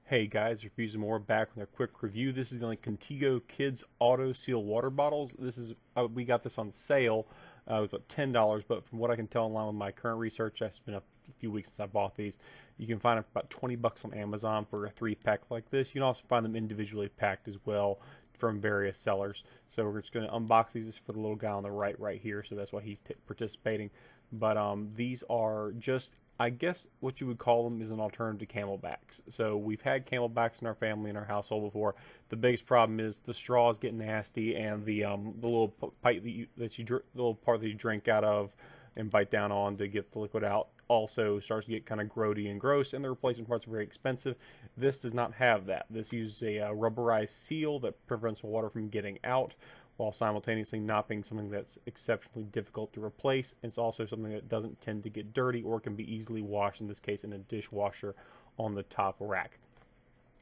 Hey guys, Reviews and More back with a quick review. This is the only Contigo Kids Auto Seal water bottles. This is we got this on sale. It was about $10, but from what I can tell along with my current research, it's been a few weeks since I bought these. You can find them for about $20 on Amazon for a 3-pack like this. You can also find them individually packed as well from various sellers. So we're just going to unbox these. This is for the little guy on the right here. So that's why he's participating. But these are just, I guess what you would call them is an alternative to Camel Backs. So we've had Camel Backs in our family, in our household before. The biggest problem is the straws get nasty, and the little pipe the little part that you drink out of and bite down on to get the liquid out also starts to get kind of grody and gross, and the replacement parts are very expensive. This does not have that. This uses a rubberized seal that prevents water from getting out, while simultaneously not being something that's exceptionally difficult to replace. It's also something that doesn't tend to get dirty or can be easily washed, in this case in a dishwasher on the top rack.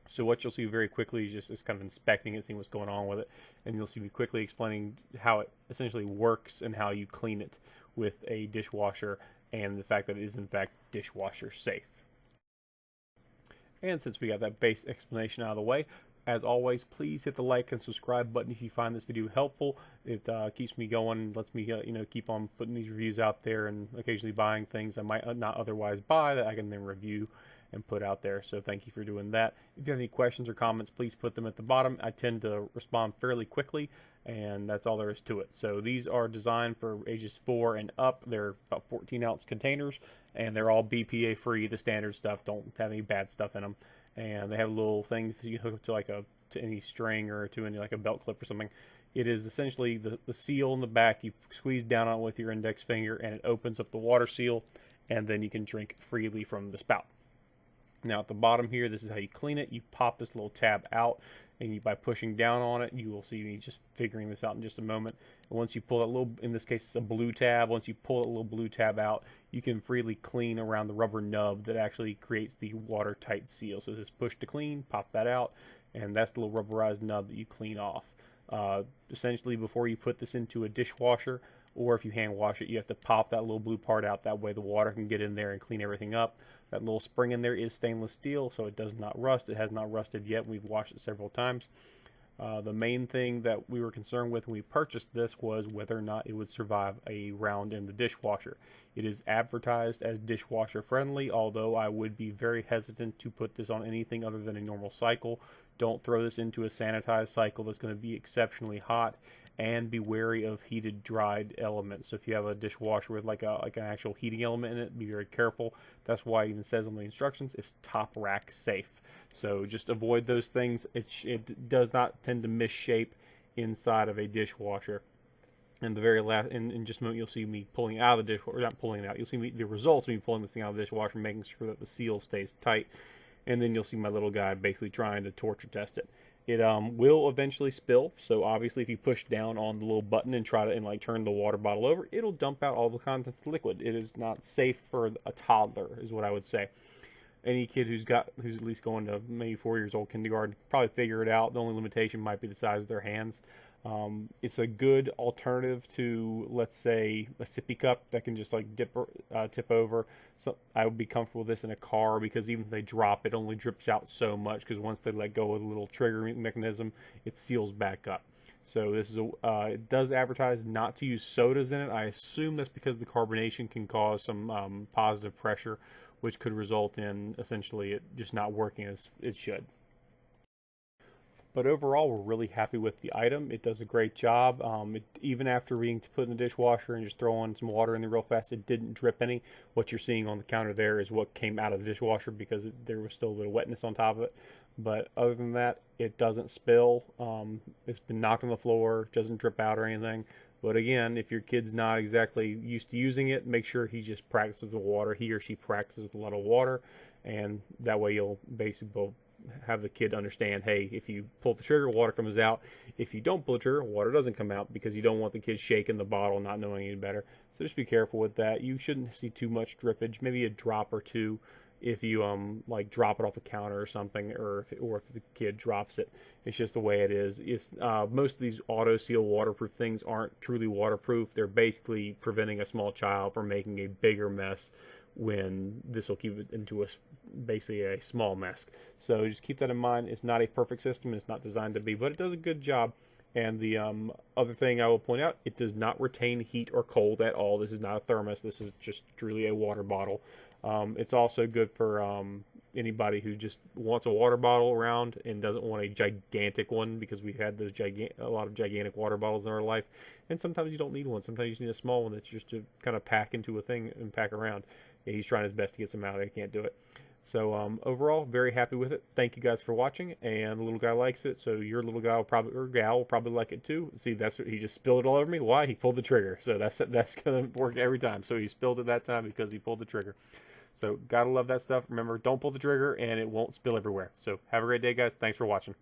So what you'll see very quickly is just kind of inspecting it, seeing what's going on with it, and you'll see me quickly explaining how it essentially works and how you clean it with a dishwasher, and the fact that it is in fact dishwasher safe. And since we got that base explanation out of the way, as always, please hit the like and subscribe button if you find this video helpful. It keeps me going and lets me keep on putting these reviews out there, and occasionally buying things I might not otherwise buy that I can then review and put out there. So thank you for doing that. If you have any questions or comments, please put them at the bottom. I tend to respond fairly quickly, and that's all there is to it. So these are designed for ages 4 and up. They're about 14-ounce containers, and they're all BPA free. The standard stuff, don't have any bad stuff in them. And they have little things that you hook up to any string or to any like a belt clip or something. It is essentially the seal in the back. You squeeze down on it with your index finger, and it opens up the water seal, and then you can drink freely from the spout. Now at the bottom here, this is how you clean it. You pop this little tab out, and by pushing down on it, you will see me just figuring this out in just a moment. And once you pull that little, in this case it's a blue tab, once you pull that little blue tab out, you can freely clean around the rubber nub that actually creates the watertight seal. So this is push to clean, pop that out, and that's the little rubberized nub that you clean off. Essentially, before you put this into a dishwasher, or if you hand wash it, you have to pop that little blue part out. That way the water can get in there and clean everything up. That little spring in there is stainless steel, so it does not rust. It has not rusted yet. We've washed it several times. The main thing that we were concerned with when we purchased this was whether or not it would survive a round in the dishwasher. It is advertised as dishwasher friendly, although I would be very hesitant to put this on anything other than a normal cycle. Don't throw this into a sanitized cycle that's going to be exceptionally hot, and be wary of heated dried elements. So if you have a dishwasher with like an actual heating element in it, be very careful. That's why it even says on the instructions it's top rack safe. So just avoid those things. It does not tend to misshape inside of a dishwasher. And the very last, in just a moment, you'll see me pulling out of the dishwasher, not pulling it out. You'll see the results of me pulling this thing out of the dishwasher, making sure that the seal stays tight. And then you'll see my little guy basically trying to torture test it. It will eventually spill, so obviously if you push down on the little button and try to turn the water bottle over, it'll dump out all the contents of the liquid. It is not safe for a toddler, is what I would say. Any kid who's at least going to maybe 4 years old kindergarten probably figure it out. The only limitation might be the size of their hands. It's a good alternative to, let's say, a sippy cup that can just like tip over. So I would be comfortable with this in a car, because even if they drop, it only drips out so much, because once they let go of the little trigger mechanism, it seals back up. So this is it does advertise not to use sodas in it. I assume that's because the carbonation can cause some positive pressure, which could result in essentially it just not working as it should. But overall, we're really happy with the item. It does a great job. Even after being put in the dishwasher and just throwing some water in there real fast, it didn't drip any. What you're seeing on the counter there is what came out of the dishwasher, because there was still a bit of wetness on top of it. But other than that, it doesn't spill. It's been knocked on the floor, doesn't drip out or anything. But again, if your kid's not exactly used to using it, make sure he just practices with water. He or she practices with a lot of water, and that way you'll basically have the kid understand, hey, if you pull the trigger, water comes out. If you don't pull the trigger, water doesn't come out, because you don't want the kid shaking the bottle, not knowing any better. So just be careful with that. You shouldn't see too much drippage, maybe a drop or two if you like drop it off a counter or something, or if the kid drops it. It's just the way it is. It's most of these auto seal waterproof things aren't truly waterproof. They're basically preventing a small child from making a bigger mess when this will keep it into basically a small mess. So just keep that in mind. It's not a perfect system. It's not designed to be, but it does a good job. And the other thing I will point out, it does not retain heat or cold at all. This is not a thermos. This is just truly a water bottle. It's also good for anybody who just wants a water bottle around and doesn't want a gigantic one, because we've had those a lot of gigantic water bottles in our life. And sometimes you don't need one. Sometimes you just need a small one that's just to kind of pack into a thing and pack around. Yeah, he's trying his best to get some out. He can't do it. So overall, very happy with it. Thank you guys for watching, and the little guy likes it, so your little guy will probably, or gal will probably like it too. See, he just spilled it all over me. Why? He pulled the trigger. So that's gonna work every time. So he spilled it that time because he pulled the trigger. So gotta love that stuff. Remember, don't pull the trigger, and it won't spill everywhere. So have a great day, guys. Thanks for watching.